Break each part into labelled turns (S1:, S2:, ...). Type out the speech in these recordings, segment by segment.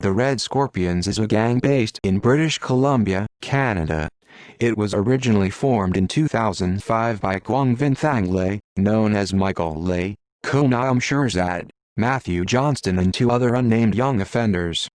S1: The Red Scorpions is a gang based in British Columbia, Canada. It was originally formed in 2005 by Quang Vinh Thang Le, known as Michael Le, Ko Nam Shirzad, Matthew Johnston and two other unnamed young offenders.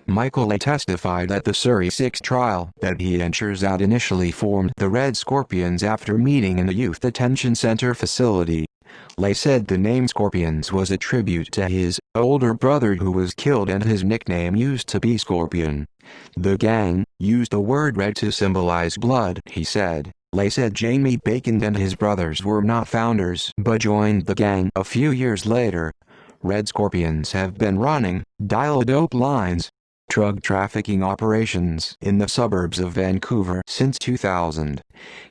S1: Michael Le testified at the Surrey 6 trial that he and Shirzad initially formed the Red Scorpions after meeting in a youth detention center facility. Le said the name Scorpions was a tribute to his older brother who was killed and his nickname used to be Scorpion. The gang used the word red to symbolize blood, he said. Le said Jamie Bacon and his brothers were not founders but joined the gang a few years later. Red Scorpions have been running dial-a-dope lines, drug trafficking operations in the suburbs of Vancouver since 2000.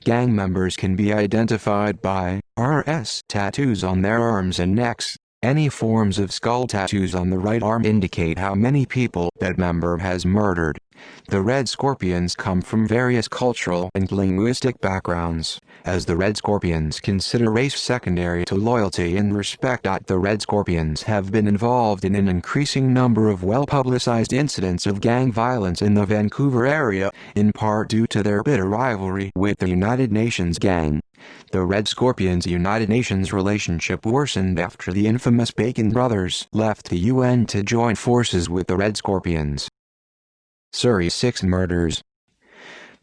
S1: Gang members can be identified by RS tattoos on their arms and necks. Any forms of skull tattoos on the right arm indicate how many people that member has murdered. The Red Scorpions come from various cultural and linguistic backgrounds, as the Red Scorpions consider race secondary to loyalty and respect. The Red Scorpions have been involved in an increasing number of well-publicized incidents of gang violence in the Vancouver area, in part due to their bitter rivalry with the United Nations gang. The Red Scorpions' United Nations relationship worsened after the infamous Bacon brothers left the UN to join forces with the Red Scorpions. Surrey 6 murders.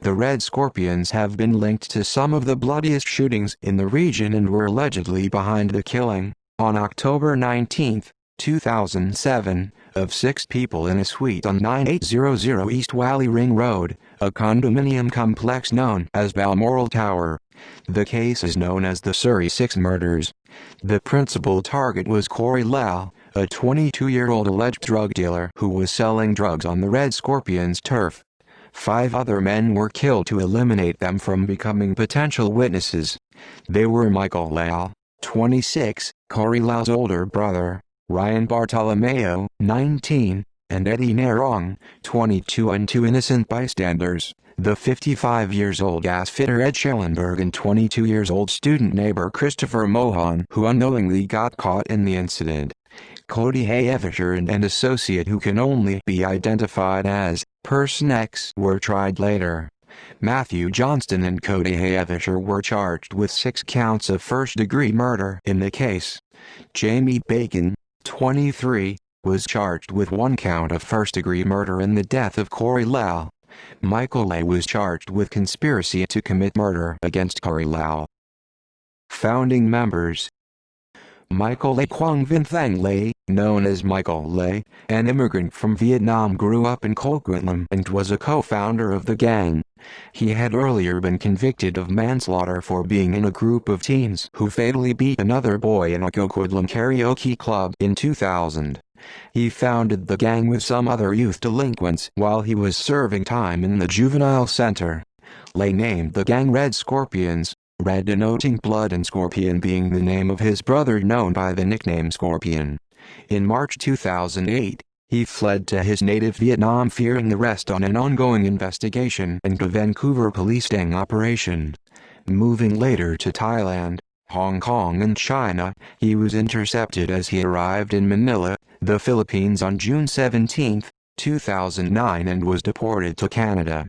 S1: The Red Scorpions have been linked to some of the bloodiest shootings in the region and were allegedly behind the killing, on October 19, 2007, of 6 people in a suite on 9800 East Whalley Ring Road, a condominium complex known as Balmoral Tower. The case is known as the Surrey 6 murders. The principal target was Corey Lau, a 22-year-old alleged drug dealer who was selling drugs on the Red Scorpions' turf. 5 other men were killed to eliminate them from becoming potential witnesses. They were Michael Lau, 26, Corey Lau's older brother, Ryan Bartolomeo, 19, and Eddie Nerong, 22, and 2 innocent bystanders, the 55-year-old gas fitter Ed Schellenberg and 22-year-old student neighbor Christopher Mohan, who unknowingly got caught in the incident. Cody Hayevisher and an associate who can only be identified as Person X were tried later. Matthew Johnston and Cody Hayevisher were charged with 6 counts of first-degree murder in the case. Jamie Bacon, 23, was charged with 1 count of first-degree murder in the death of Corey Lau. Michael Le was charged with conspiracy to commit murder against Corey Lau. Founding members: Michael Le Quang Vinh Thang Le, known as Michael Le, an immigrant from Vietnam, grew up in Coquitlam and was a co-founder of the gang. He had earlier been convicted of manslaughter for being in a group of teens who fatally beat another boy in a Coquitlam karaoke club in 2000. He founded the gang with some other youth delinquents while he was serving time in the juvenile center. Le named the gang Red Scorpions, red denoting blood and scorpion being the name of his brother known by the nickname Scorpion. In March 2008, he fled to his native Vietnam fearing arrest on an ongoing investigation into Vancouver police sting operation. Moving later to Thailand, Hong Kong and China, he was intercepted as he arrived in Manila, the Philippines on June 17, 2009 and was deported to Canada.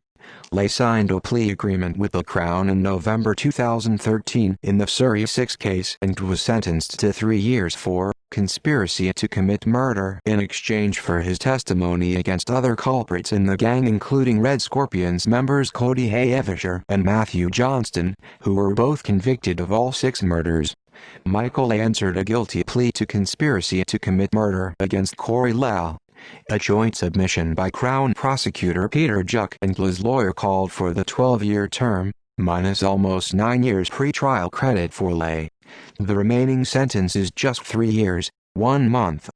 S1: Le signed a plea agreement with the Crown in November 2013 in the Surrey 6 case and was sentenced to 3 years for conspiracy to commit murder in exchange for his testimony against other culprits in the gang, including Red Scorpions members Cody Hayevisher and Matthew Johnston, who were both convicted of all 6 murders. Michael answered a guilty plea to conspiracy to commit murder against Corey Lau. A joint submission by Crown Prosecutor Peter Juk and Le's lawyer called for the 12-year term, minus almost 9 years pre-trial credit for Le. The remaining sentence is just 3 years, 1 month.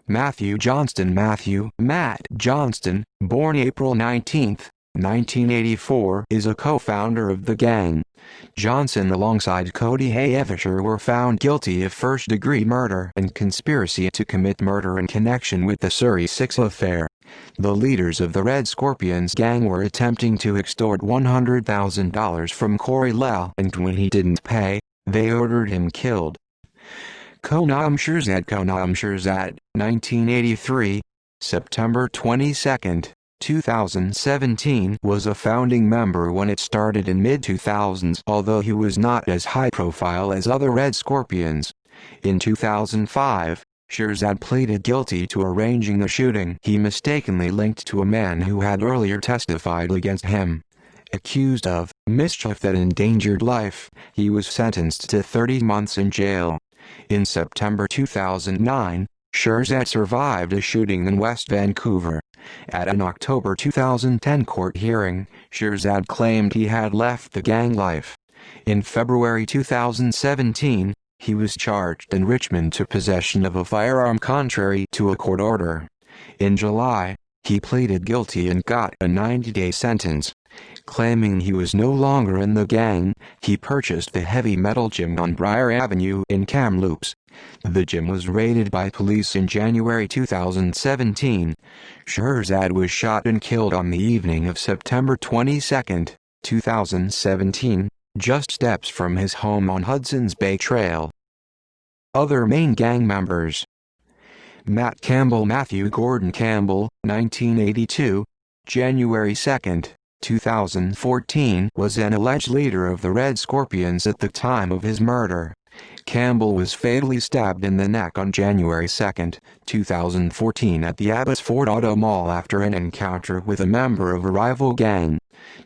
S1: Matthew Johnston Matt Johnston, born April 19, 1984, is a co-founder of the gang. Johnson alongside Cody Hayevisher were found guilty of first-degree murder and conspiracy to commit murder in connection with the Surrey 6 affair. The leaders of the Red Scorpions gang were attempting to extort $100,000 from Corey Lau, and when he didn't pay, they ordered him killed. Ko Nam Shirzad, 1983, September 22, 2017 was a founding member when it started in mid-2000s, although he was not as high-profile as other Red Scorpions. In 2005, Shirzad pleaded guilty to arranging the shooting he mistakenly linked to a man who had earlier testified against him. Accused of mischief that endangered life, he was sentenced to 30 months in jail. In September 2009, Shirzad survived a shooting in West Vancouver. At an October 2010 court hearing, Shirzad claimed he had left the gang life. In February 2017, he was charged in Richmond to possession of a firearm contrary to a court order. In July, he pleaded guilty and got a 90-day sentence. Claiming he was no longer in the gang, he purchased the heavy metal gym on Briar Avenue in Kamloops. The gym was raided by police in January 2017. Shirzad was shot and killed on the evening of September 22, 2017, just steps from his home on Hudson's Bay Trail. Other main gang members: Matt Campbell. Matthew Gordon Campbell, 1982, January 2, 2014, was an alleged leader of the Red Scorpions at the time of his murder. Campbell was fatally stabbed in the neck on January 2, 2014 at the Abbotsford Auto Mall after an encounter with a member of a rival gang.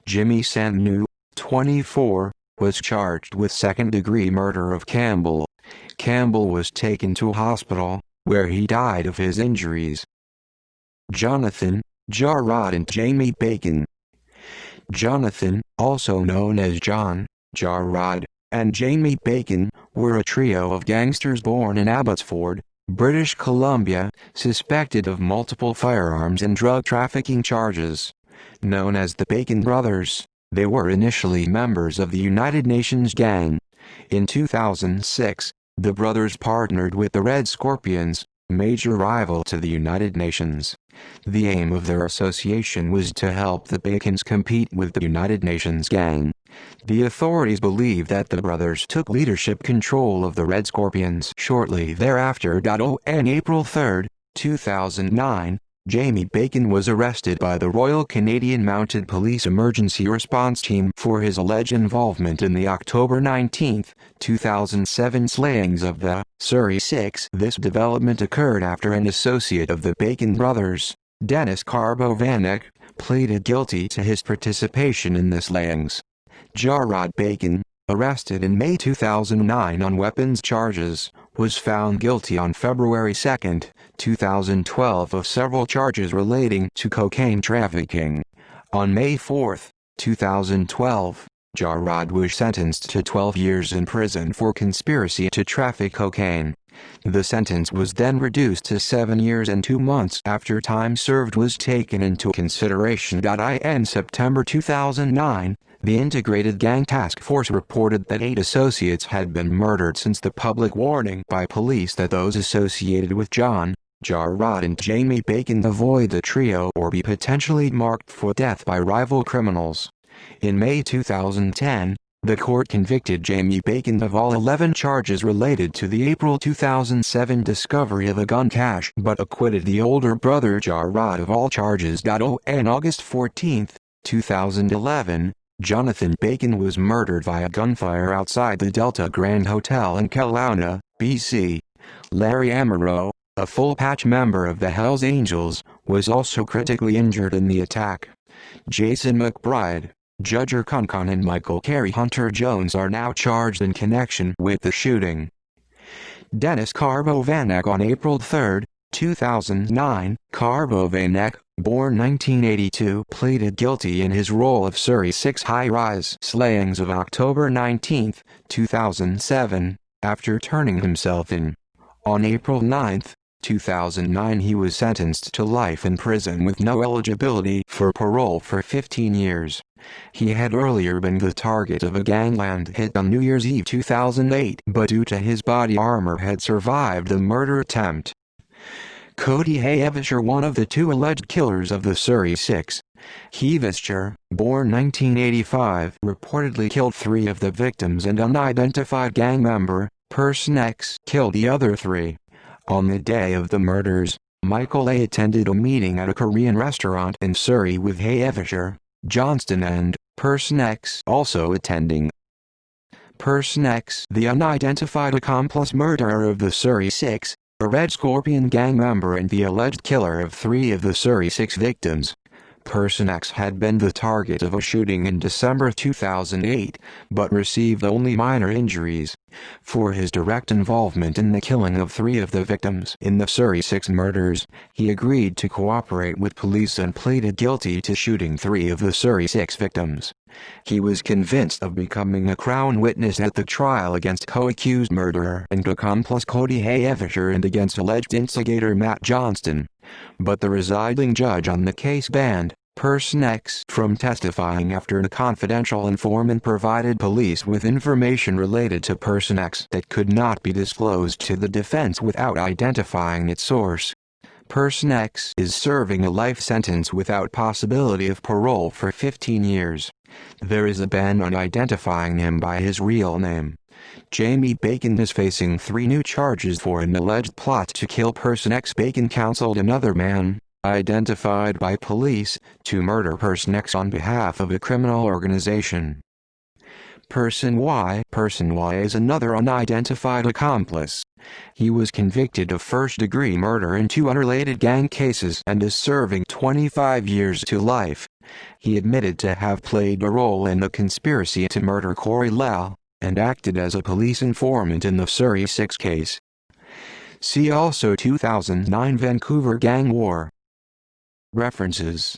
S1: Jimmy Sannu, 24, was charged with second-degree murder of Campbell. Campbell was taken to a hospital, where he died of his injuries. Jonathan, Jarrod and Jamie Bacon. Jonathan, also known as John, Jarrod, and Jamie Bacon, were a trio of gangsters born in Abbotsford, British Columbia, suspected of multiple firearms and drug trafficking charges. Known as the Bacon Brothers, they were initially members of the United Nations gang. In 2006, the brothers partnered with the Red Scorpions, major rival to the United Nations. The aim of their association was to help the Bacons compete with the United Nations gang. The authorities believe that the brothers took leadership control of the Red Scorpions shortly thereafter. On April 3, 2009, Jamie Bacon was arrested by the Royal Canadian Mounted Police Emergency Response Team for his alleged involvement in the October 19, 2007 slayings of the Surrey Six. This development occurred after an associate of the Bacon brothers, Dennis Karbovanek, pleaded guilty to his participation in the slayings. Jarrod Bacon, arrested in May 2009 on weapons charges, was found guilty on February 2, 2012 of several charges relating to cocaine trafficking. On May 4, 2012, Jarrod was sentenced to 12 years in prison for conspiracy to traffic cocaine. The sentence was then reduced to 7 years and 2 months after time served was taken into consideration. In September 2009, the Integrated Gang Task Force reported that 8 associates had been murdered since the public warning by police that those associated with John, Jarrod and Jamie Bacon avoid the trio or be potentially marked for death by rival criminals. In May 2010, the court convicted Jamie Bacon of all 11 charges related to the April 2007 discovery of a gun cache but acquitted the older brother Jarrod of all charges. On August 14, 2011, Jonathan Bacon was murdered via gunfire outside the Delta Grand Hotel in Kelowna, BC. Larry Amaro, a full-patch member of the Hells Angels, was also critically injured in the attack. Jason McBride, Judger Concon and Michael Carey Hunter-Jones are now charged in connection with the shooting. Dennis Karbovanek. On April 3, 2009, Karbovanek, born 1982, pleaded guilty in his role of Surrey Six high-rise slayings of October 19, 2007, after turning himself in. On April 9, 2009 he was sentenced to life in prison with no eligibility for parole for 15 years. He had earlier been the target of a gangland hit on New Year's Eve 2008 but due to his body armor had survived the murder attempt. Cody Hevischer, one of the 2 alleged killers of the Surrey Six. Hevischer, born 1985, reportedly killed 3 of the victims and unidentified gang member, Person X, killed the other 3. On the day of the murders, Michael A. attended a meeting at a Korean restaurant in Surrey with Havishar, Johnston and Person X also attending. Person X, the unidentified accomplice murderer of the Surrey Six, a Red Scorpion gang member and the alleged killer of 3 of the Surrey Six victims. Person X had been the target of a shooting in December 2008, but received only minor injuries. For his direct involvement in the killing of 3 of the victims in the Surrey Six murders, he agreed to cooperate with police and pleaded guilty to shooting 3 of the Surrey Six victims. He was convinced of becoming a Crown witness at the trial against co-accused murderer and accomplice Cody Havishar and against alleged instigator Matt Johnston. But the presiding judge on the case banned Person X from testifying after a confidential informant provided police with information related to Person X that could not be disclosed to the defense without identifying its source. Person X is serving a life sentence without possibility of parole for 15 years. There is a ban on identifying him by his real name. Jamie Bacon is facing 3 new charges for an alleged plot to kill Person X. Bacon counseled another man, identified by police, to murder Person X on behalf of a criminal organization. Person Y is another unidentified accomplice. He was convicted of first-degree murder in 2 unrelated gang cases and is serving 25 years to life. He admitted to have played a role in the conspiracy to murder Corey Lau, and acted as a police informant in the Surrey Six case. See also 2009 Vancouver Gang War. References